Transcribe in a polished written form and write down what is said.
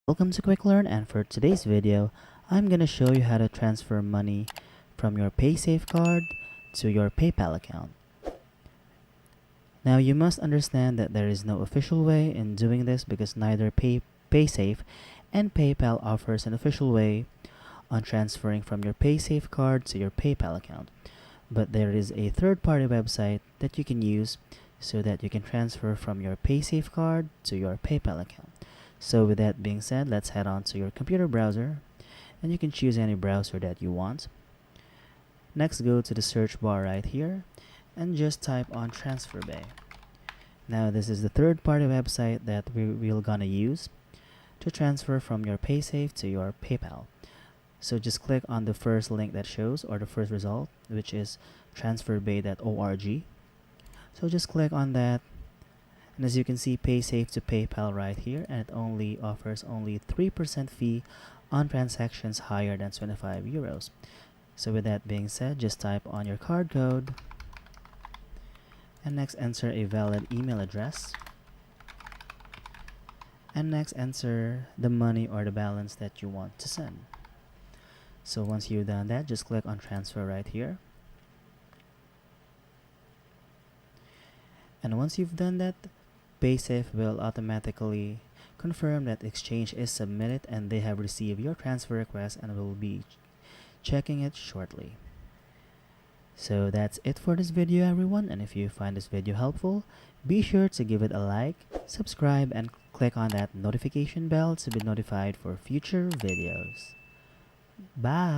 Welcome to Quick Learn, and for today's video, I'm gonna show you how to transfer money from your Paysafecard to your PayPal account. Now you must understand that there is no official way in doing this because neither Paysafe and PayPal offers an official way on transferring from your Paysafecard to your PayPal account. But there is a third-party website that you can use so that you can transfer from your Paysafecard to your PayPal account. So with that being said, let's head on to your computer browser, and you can choose any browser that you want. Next, go to the search bar right here and just type on TransferBay. Now this is the third-party website that we're gonna use to transfer from your Paysafe to your PayPal. So just click on the first link that shows, or the first result, which is transferbay.org. So just click on that. And as you can see, Paysafe to PayPal right here, and it only offers 3% fee on transactions higher than 25 euros. So with that being said, just type on your card code, and next enter a valid email address, and next enter the money or the balance that you want to send. So once you've done that, just click on transfer right here. And once you've done that, Paysafe will automatically confirm that exchange is submitted and they have received your transfer request and will be checking it shortly. So that's it for this video, everyone, and if you find this video helpful, be sure to give it a like, subscribe, and click on that notification bell to be notified for future videos. Bye!